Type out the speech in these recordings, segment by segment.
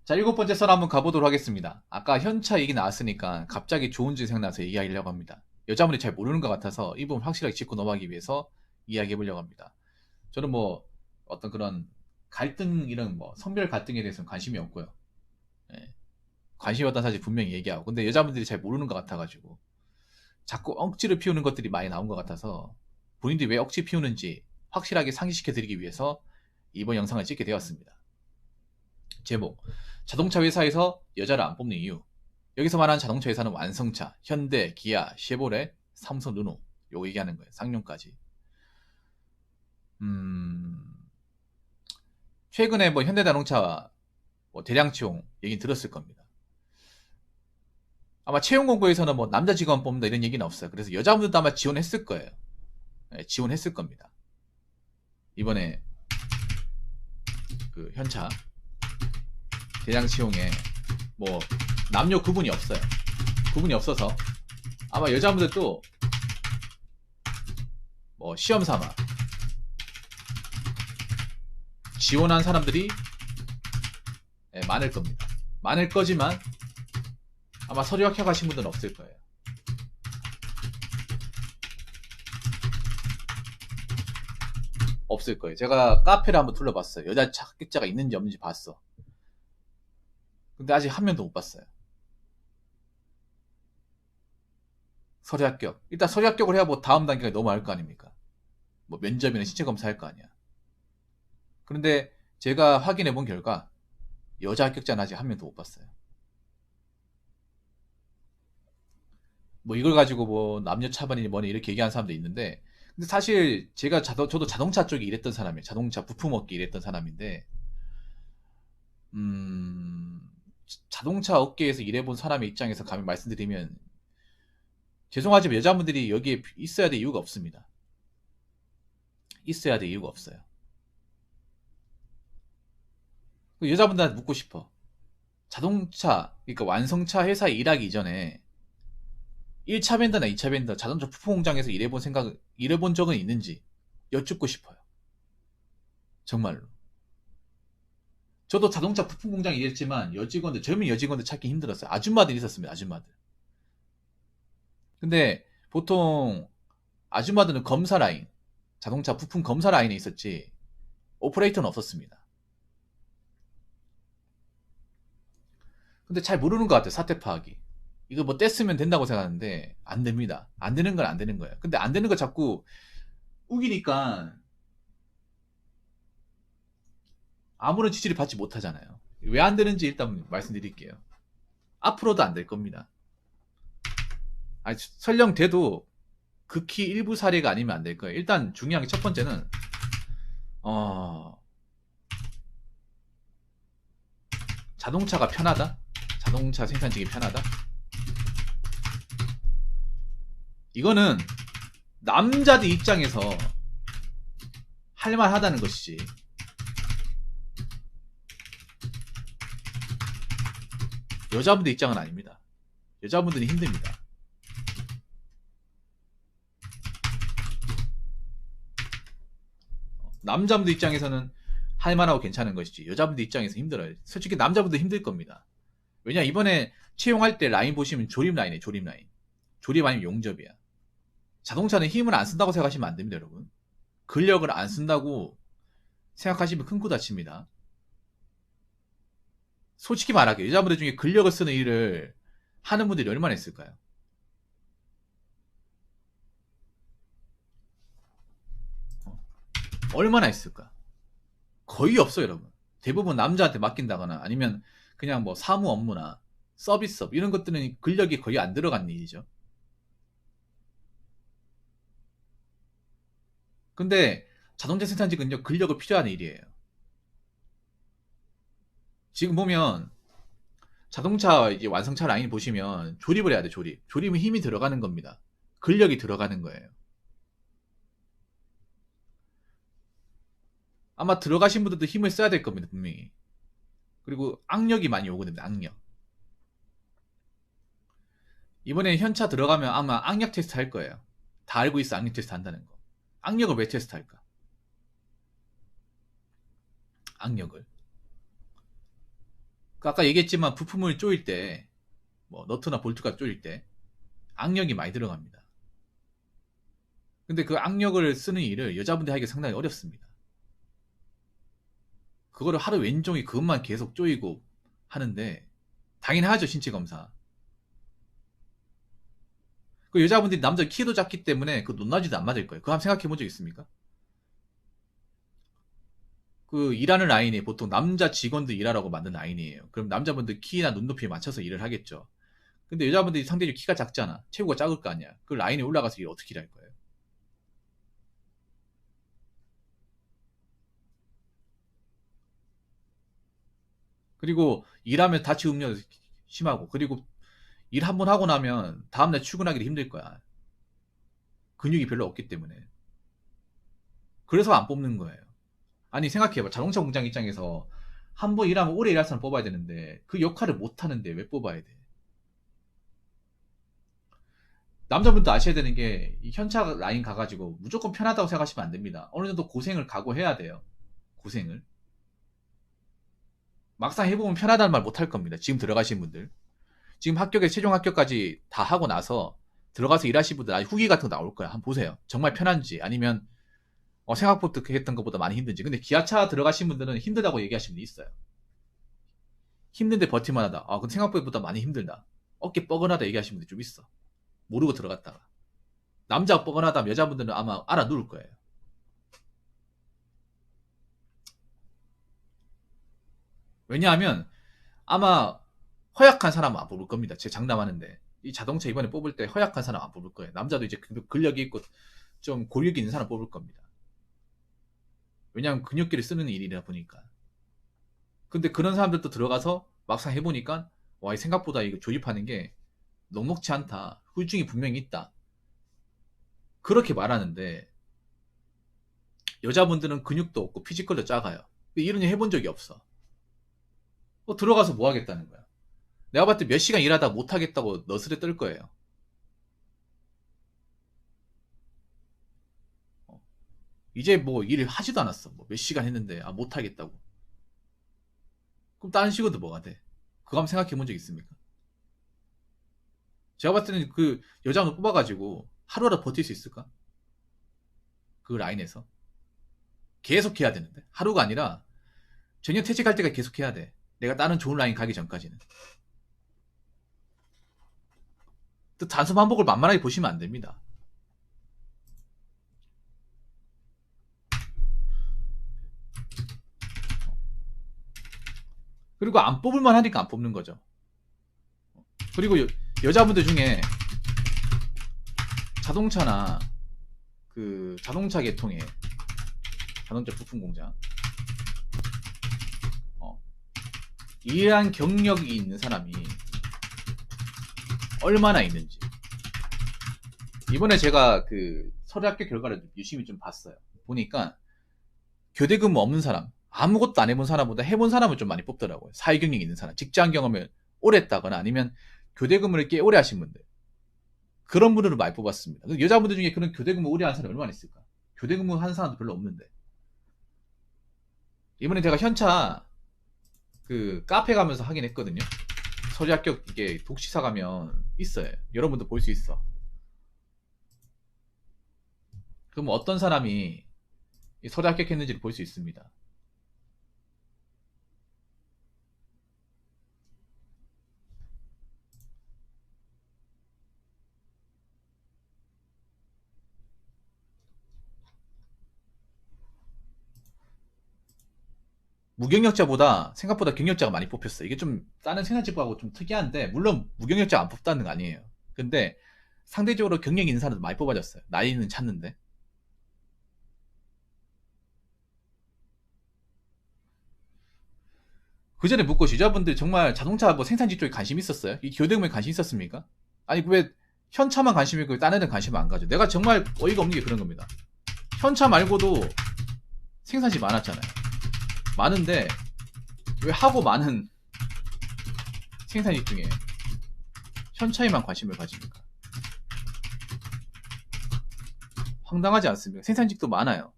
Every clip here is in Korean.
자, 일곱 번째 썰 한번 가보도록 하겠습니다. 아까 현차 얘기 나왔으니까 갑자기 좋은 줄 생각나서 얘기하려고 합니다. 여자분이 잘 모르는 것 같아서 이 부분 확실하게 짚고 넘어가기 위해서 이야기해 보려고 합니다. 저는 뭐 어떤 그런 갈등 이런 뭐 성별 갈등에 대해서는 관심이 없고요. 예, 관심이 없다는 사실 분명히 얘기하고, 근데 여자분들이 잘 모르는 것 같아가지고 자꾸 억지를 피우는 것들이 많이 나온 것 같아서 본인들이 왜 억지 피우는지 확실하게 상기시켜 드리기 위해서 이번 영상을 찍게 되었습니다. 제목: 자동차 회사에서 여자를 안 뽑는 이유. 여기서 말하는 자동차 회사는 완성차, 현대, 기아, 쉐보레, 삼성, 르노 요거 얘기하는 거예요. 쌍용까지. 최근에 뭐 현대자동차 뭐 대량 채용 얘기 들었을 겁니다. 아마 채용 공고에서는 뭐 남자 직원 뽑는다 이런 얘기는 없어요. 그래서 여자분들도 아마 지원했을 거예요. 네, 지원했을 겁니다. 이번에 그 현차 대량 채용에 뭐 남녀 구분이 없어요. 구분이 없어서 아마 여자분들도 뭐 시험 삼아 지원한 사람들이 많을 겁니다. 많을 거지만 아마 서류 합격하신 분들은 없을 거예요. 없을 거예요. 제가 카페를 한번 둘러봤어요. 여자 합격자가 있는지 없는지 봤어. 근데 아직 한 명도 못 봤어요. 서류 합격. 일단 서류 합격을 해야 뭐 다음 단계가 넘어갈 거 아닙니까? 뭐 면접이나 신체 검사할 거 아니야. 그런데 제가 확인해 본 결과 여자 합격자는 아직 한 명도 못 봤어요. 뭐 이걸 가지고 뭐 남녀 차별이니 뭐니 이렇게 얘기하는 사람도 있는데, 근데 사실 제가 저도 자동차 쪽에 일했던 사람이에요. 자동차 부품업계 일했던 사람인데, 음, 자동차 업계에서 일해본 사람의 입장에서 감히 말씀드리면 죄송하지만 여자분들이 여기에 있어야 될 이유가 없습니다. 있어야 될 이유가 없어요. 여자분들한테 묻고 싶어. 자동차, 그러니까 완성차 회사에 일하기 이전에 1차 벤더나 2차 벤더 자동차 부품 공장에서 일해본 적은 있는지 여쭙고 싶어요. 정말로. 저도 자동차 부품 공장에 일했지만 젊은 여직원들 찾기 힘들었어요. 아줌마들 있었습니다. 아줌마들. 근데 보통 아줌마들은 검사 라인, 자동차 부품 검사 라인에 있었지 오퍼레이터는 없었습니다. 근데 잘 모르는 것 같아요. 사태 파악이. 이거 뭐 뗐으면 된다고 생각하는데 안 됩니다. 안 되는 건 안 되는 거예요. 근데 안 되는 거 자꾸 우기니까 아무런 지지를 받지 못하잖아요. 왜 안 되는지 일단 말씀드릴게요. 앞으로도 안 될 겁니다. 아니, 설령 돼도 극히 일부 사례가 아니면 안 될 거예요. 일단 중요한 게 첫 번째는 자동차가 편하다? 자동차 생산직이 편하다? 이거는 남자들 입장에서 할만하다는 것이지, 여자분들 입장은 아닙니다. 여자분들은 힘듭니다. 남자분들 입장에서는 할만하고 괜찮은 것이지 여자분들 입장에서 힘들어요. 솔직히 남자분도 힘들 겁니다. 왜냐, 이번에 채용할 때 라인 보시면 조립 라인이에요. 조립 라인. 조립 아니면 용접이야. 자동차는 힘을 안 쓴다고 생각하시면 안 됩니다, 여러분. 근력을 안 쓴다고 생각하시면 큰 코 다칩니다. 솔직히 말하게 여자분들 중에 근력을 쓰는 일을 하는 분들이 얼마나 있을까요? 얼마나 있을까? 거의 없어요, 여러분. 대부분 남자한테 맡긴다거나 아니면 그냥 뭐 사무 업무나 서비스업 이런 것들은 근력이 거의 안 들어간 일이죠. 근데 자동차 생산직은요, 근력을 필요한 일이에요. 지금 보면 자동차 이제 완성차 라인 보시면 조립을 해야 돼, 조립. 조립은 힘이 들어가는 겁니다. 근력이 들어가는 거예요. 아마 들어가신 분들도 힘을 써야 될 겁니다, 분명히. 그리고 악력이 많이 오거든요, 악력. 이번에 현차 들어가면 아마 악력 테스트 할 거예요. 다 알고 있어, 악력 테스트 한다는 거. 악력을 왜 테스트 할까? 악력을. 아까 얘기했지만 부품을 조일 때, 뭐 너트나 볼트가 조일 때 악력이 많이 들어갑니다. 근데 그 악력을 쓰는 일을 여자분들이 하기가 상당히 어렵습니다. 그거를 하루 왼종일 그것만 계속 조이고 하는데 당연히 하죠, 신체 검사. 그 여자분들이 남자 키도 작기 때문에 그 높낮이도 안 맞을 거예요. 그거 한번 생각해 본 적 있습니까? 그 일하는 라인이 보통 남자 직원들 일하라고 만든 라인이에요. 그럼 남자분들 키나 눈높이에 맞춰서 일을 하겠죠. 근데 여자분들이 상대적으로 키가 작잖아. 체구가 작을 거 아니야. 그 라인에 올라가서 일 어떻게 일할 거예요? 그리고 일하면 다치 음료 심하고, 그리고 일 한 번 하고 나면 다음날 출근하기도 힘들 거야. 근육이 별로 없기 때문에. 그래서 안 뽑는 거예요. 아니 생각해봐. 자동차 공장 입장에서 한 번 일하면 오래 일할 사람 뽑아야 되는데 그 역할을 못 하는데 왜 뽑아야 돼? 남자분도 아셔야 되는 게 이 현차 라인 가가지고 무조건 편하다고 생각하시면 안 됩니다. 어느 정도 고생을 각오해야 돼요. 고생을. 막상 해보면 편하다는 말 못 할 겁니다. 지금 들어가신 분들. 지금 합격에 최종 합격까지 다 하고 나서 들어가서 일하신 분들 아직 후기 같은 거 나올 거야. 한번 보세요. 정말 편한지 아니면 생각보다 했던 것보다 많이 힘든지. 근데 기아차 들어가신 분들은 힘들다고 얘기하시는 분이 있어요. 힘든데 버티만 하다. 근데 생각보다 많이 힘들다. 어깨 뻐근하다 얘기하시는 분들이 좀 있어. 모르고 들어갔다가. 남자가 뻐근하다면 여자분들은 아마 알아 누를 거예요. 왜냐하면 아마 허약한 사람은 안 뽑을 겁니다. 제 장담하는데. 이 자동차 이번에 뽑을 때 허약한 사람 안 뽑을 거예요. 남자도 이제 근력이 있고 좀 골격이 있는 사람 뽑을 겁니다. 왜냐하면 근육기를 쓰는 일이다 보니까. 근데 그런 사람들도 들어가서 막상 해보니까 와, 생각보다 이거 조립하는 게 녹록치 않다. 후유증이 분명히 있다. 그렇게 말하는데 여자분들은 근육도 없고 피지컬도 작아요. 이런 일 해본 적이 없어. 들어가서 뭐 하겠다는 거야. 내가 봤을 때 몇 시간 일하다 못 하겠다고 너스레 떨 거예요. 이제 뭐 일을 하지도 않았어. 뭐 몇 시간 했는데 못 하겠다고. 그럼 다른 식으로도 뭐가 돼? 그거 한번 생각해 본 적 있습니까? 제가 봤을 때는 그 여자분을 뽑아가지고 하루라도 버틸 수 있을까? 그 라인에서. 계속 해야 되는데. 하루가 아니라 전혀 퇴직할 때까지 계속 해야 돼. 내가 다른 좋은 라인 가기 전까지는. 또 단순 반복을 만만하게 보시면 안 됩니다. 그리고 안 뽑을만 하니까 안 뽑는 거죠. 그리고 여자분들 중에 자동차나 그 자동차 계통에 자동차 부품 공장 일한 경력이 있는 사람이 얼마나 있는지. 이번에 제가 그 서류 합격 결과를 유심히 좀 봤어요. 보니까 교대 근무 없는 사람, 아무것도 안 해본 사람보다 해본 사람을 좀 많이 뽑더라고요. 사회 경력이 있는 사람, 직장 경험을 오래 했다거나 아니면 교대 근무를 꽤 오래 하신 분들, 그런 분들을 많이 뽑았습니다. 여자분들 중에 그런 교대 근무 오래 하는 사람이 얼마나 있을까? 교대 근무 하는 사람도 별로 없는데. 이번에 제가 현차 그 카페 가면서 하긴 했거든요. 서류 합격 이게 독시사 가면 있어요. 여러분도 볼 수 있어. 그럼 어떤 사람이 서류 합격했는지를 볼 수 있습니다. 무경력자보다 생각보다 경력자가 많이 뽑혔어요. 이게 좀 다른 생산직하고 좀 특이한데, 물론 무경력자 안 뽑다는 거 아니에요. 근데 상대적으로 경력 있는 사람도 많이 뽑아졌어요. 나이는 찾는데. 그 전에 묻고 여자분들 정말 자동차 뭐 생산직 쪽에 관심 있었어요? 이 교대금에 관심 있었습니까? 아니 왜 현차만 관심 있고 다른 데는 관심 안 가져? 내가 정말 어이가 없는 게 그런 겁니다. 현차 말고도 생산직 많았잖아요. 많은데 왜 하고 많은 생산직 중에 현차에만 관심을 가집니까? 황당하지 않습니까? 생산직도 많아요.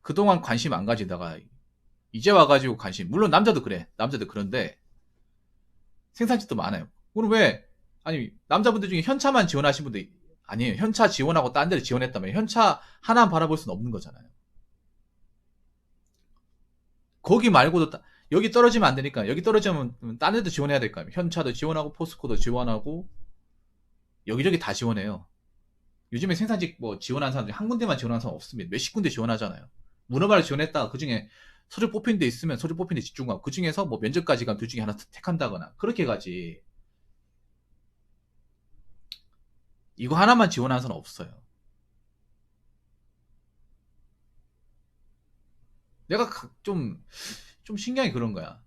그동안 관심 안 가지다가 이제 와가지고 관심. 물론 남자도 그래. 남자도 그런데 생산직도 많아요. 그럼 왜, 아니, 남자분들 중에 현차만 지원하신 분들, 아니에요. 현차 지원하고 딴 데를 지원했다면 현차 하나만 바라볼 수는 없는 거잖아요. 거기 말고도, 여기 떨어지면 안 되니까, 여기 떨어지면 딴 데도 지원해야 될 거 아니에요. 현차도 지원하고, 포스코도 지원하고, 여기저기 다 지원해요. 요즘에 생산직 뭐 지원한 사람들이 한 군데만 지원한 사람 없습니다. 몇십 군데 지원하잖아요. 문어발을 지원했다가 그 중에 서류 뽑힌 데 있으면 서류 뽑힌 데 집중하고, 그 중에서 뭐 면접까지 가면 둘 중에 하나 택한다거나, 그렇게 가지. 이거 하나만 지원한 사람 없어요. 내가 좀 신기하게 그런 거야.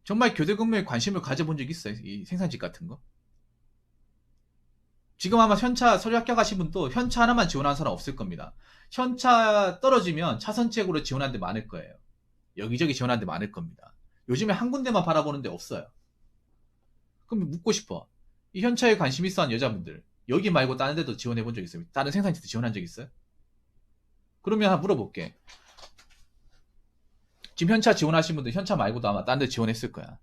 정말 교대 근무에 관심을 가져본 적 있어요? 이 생산직 같은 거? 지금 아마 현차 서류 합격하신 분도 현차 하나만 지원한 사람 없을 겁니다. 현차 떨어지면 차선책으로 지원한 데 많을 거예요. 여기저기 지원한 데 많을 겁니다. 요즘에 한 군데만 바라보는 데 없어요. 그럼 묻고 싶어. 이 현차에 관심 있어 하는 여자분들, 여기 말고 다른 데도 지원해 본 적 있어요? 다른 생산직도 지원한 적 있어요? 그러면 한번 물어볼게. 지금 현차 지원하신 분들 현차 말고도 아마 다른 데 지원했을 거야.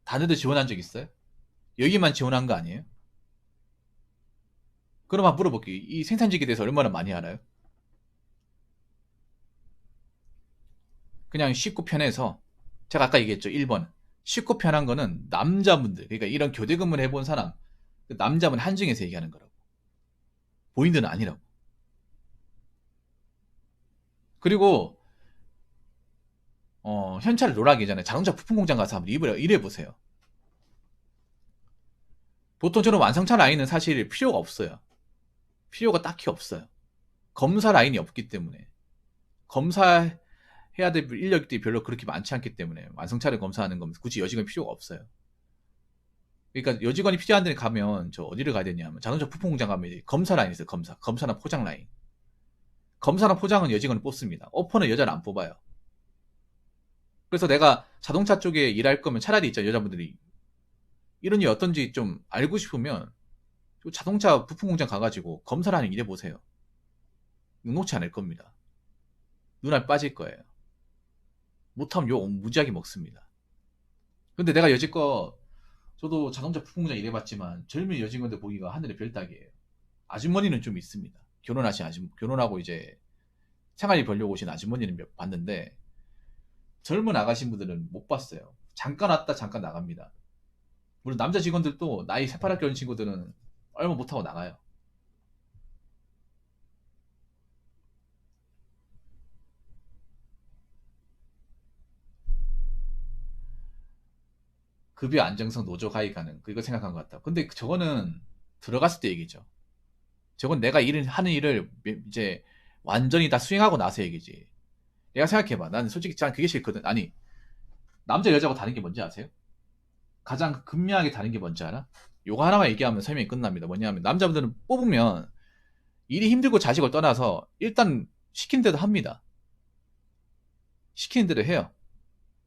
다른 데 지원한 적 있어요? 여기만 지원한 거 아니에요? 그럼 한번 물어볼게. 이 생산직에 대해서 얼마나 많이 알아요? 그냥 쉽고 편해서, 제가 아까 얘기했죠. 1번. 쉽고 편한 거는 남자분들, 그러니까 이런 교대 근무를 해본 사람, 그 남자분 한중에서 얘기하는 거라고. 본인들은 아니라고. 그리고 현찰을 놀라기 전에 자동차 부품 공장 가서 한번 일해 보세요. 보통 저는 완성차 라인은 사실 필요가 없어요. 필요가 딱히 없어요. 검사 라인이 없기 때문에. 검사해야 될 인력들이 별로 그렇게 많지 않기 때문에 완성차를 검사하는 건 굳이 여직원이 필요가 없어요. 그러니까 여직원이 필요한 데 가면 저 어디를 가야 되냐면 자동차 부품 공장 가면 이제 검사 라인이 있어요. 검사나 포장 라인. 검사나 포장은 여직원을 뽑습니다. 오퍼는 여자를 안 뽑아요. 그래서 내가 자동차 쪽에 일할 거면 차라리 있죠. 여자분들이 이런 일 어떤지 좀 알고 싶으면 자동차 부품 공장 가가지고 검사를 하는 일해 보세요. 녹록치 않을 겁니다. 눈알 빠질 거예요. 못하면 욕 무지하게 먹습니다. 근데 내가 여지껏 저도 자동차 부품 공장 일해봤지만 젊은 여직원들 보기가 하늘의 별 따기예요. 아주머니는 좀 있습니다. 결혼하고 이제 생활이 벌려고 오신 아주머니는 몇 봤는데 젊은 아가씨 분들은 못 봤어요. 잠깐 왔다 잠깐 나갑니다. 물론 남자 직원들도 나이 새파랗게 어린 친구들은 얼마 못하고 나가요. 급여 안정성 노조 가입 가능. 그거 생각한 것 같다. 근데 저거는 들어갔을 때 얘기죠. 저건 내가 하는 일을 이제 완전히 다 수행하고 나서 얘기지. 내가 생각해봐. 나는 솔직히 난 그게 싫거든. 아니, 남자 여자하고 다른 게 뭔지 아세요? 가장 극명하게 다른 게 뭔지 알아? 요거 하나만 얘기하면 설명이 끝납니다. 뭐냐면 남자분들은 뽑으면 일이 힘들고 자식을 떠나서 일단 시킨 대로 합니다. 시키는 대로 해요.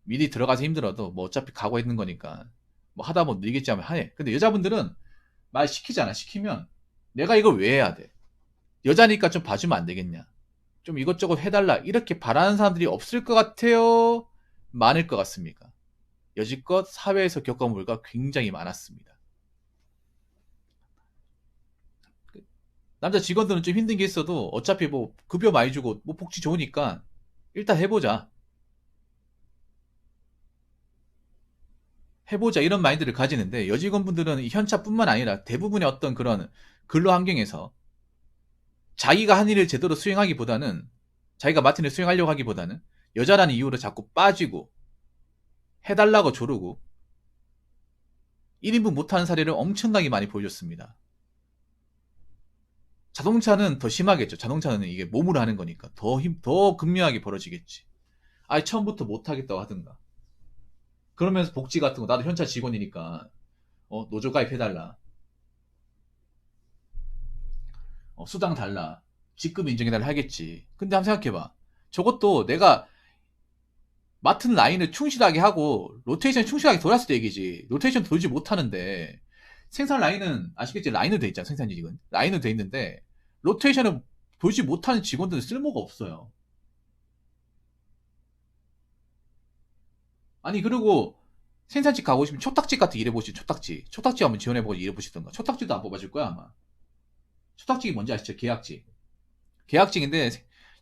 미리 들어가서 힘들어도 뭐 어차피 각오 있는 거니까 뭐 하다 보면 늘겠지 하면 해. 근데 여자분들은 말 시키잖아. 시키면 내가 이걸 왜 해야 돼? 여자니까 좀 봐주면 안 되겠냐? 좀 이것저것 해달라. 이렇게 바라는 사람들이 없을 것 같아요? 많을 것 같습니까? 여지껏 사회에서 겪어본 불가 굉장히 많았습니다. 남자 직원들은 좀 힘든 게 있어도 어차피 뭐 급여 많이 주고 뭐 복지 좋으니까 일단 해보자. 해보자 이런 마인드를 가지는데 여직원분들은 이 현차뿐만 아니라 대부분의 어떤 그런 근로 환경에서 자기가 한 일을 제대로 수행하기보다는 자기가 맡은 일을 수행하려고 하기보다는 여자라는 이유로 자꾸 빠지고 해달라고 조르고 1인분 못하는 사례를 엄청나게 많이 보여줬습니다. 자동차는 더 심하겠죠. 자동차는 이게 몸으로 하는 거니까 더 극명하게 벌어지겠지. 아예 처음부터 못하겠다고 하든가. 그러면서 복지 같은 거 나도 현차 직원이니까 노조 가입해달라. 수당 달라. 직급 인정해달라 하겠지. 근데 한번 생각해봐. 저것도 내가 맡은 라인을 충실하게 하고 로테이션 충실하게 돌았을 때 얘기지. 로테이션 돌지 못하는데 생산 라인은 아시겠지? 라인으로 돼 있잖아. 생산직은 라인으로 돼 있는데 로테이션을 돌지 못하는 직원들은 쓸모가 없어요. 아니, 그리고 생산직 가고 싶으면 초탁직 같은 거 일해보시, 초탁직. 초탁직 한번 지원해보고 일해보시던가. 초탁직도 안 뽑아줄 거야, 아마. 초탁직이 뭔지 아시죠? 계약직. 계약직인데,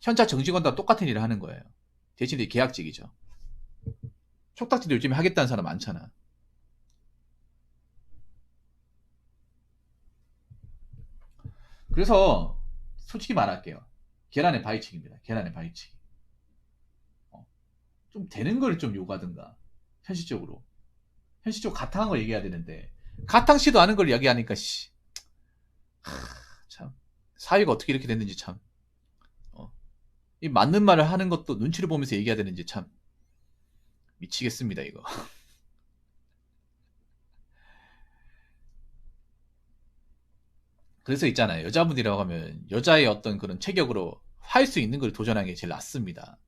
현차 정직원과 똑같은 일을 하는 거예요. 대신 이제 계약직이죠. 초탁직도 요즘에 하겠다는 사람 많잖아. 그래서, 솔직히 말할게요. 계란의 바위치기입니다. 계란의 바위치기. 좀 되는 걸 좀 요구하든가. 현실적으로. 현실적으로 가탕한 걸 얘기해야 되는데, 가탕씨도 아는 걸 이야기하니까, 씨. 참. 사회가 어떻게 이렇게 됐는지 참. 어. 이 맞는 말을 하는 것도 눈치를 보면서 얘기해야 되는지 참. 미치겠습니다, 이거. 그래서 있잖아요. 여자분이라고 하면 여자의 어떤 그런 체격으로 할 수 있는 걸 도전하는 게 제일 낫습니다.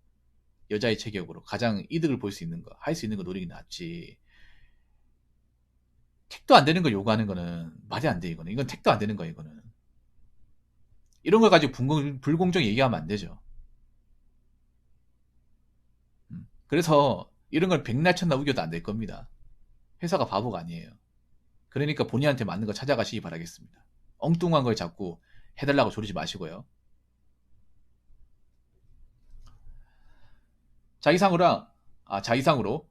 여자의 체격으로 가장 이득을 볼 수 있는 거, 할 수 있는 거 노리기 낫지. 택도 안 되는 걸 요구하는 거는 말이 안 돼, 이거는. 이건 택도 안 되는 거야, 이거는. 이런 걸 가지고 불공정 얘기하면 안 되죠. 그래서 이런 걸 백날 천날 우겨도 안 될 겁니다. 회사가 바보가 아니에요. 그러니까 본인한테 맞는 거 찾아가시기 바라겠습니다. 엉뚱한 걸 자꾸 해달라고 조르지 마시고요. 자, 이상으로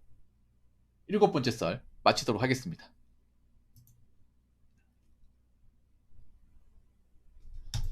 일곱 번째 썰 마치도록 하겠습니다.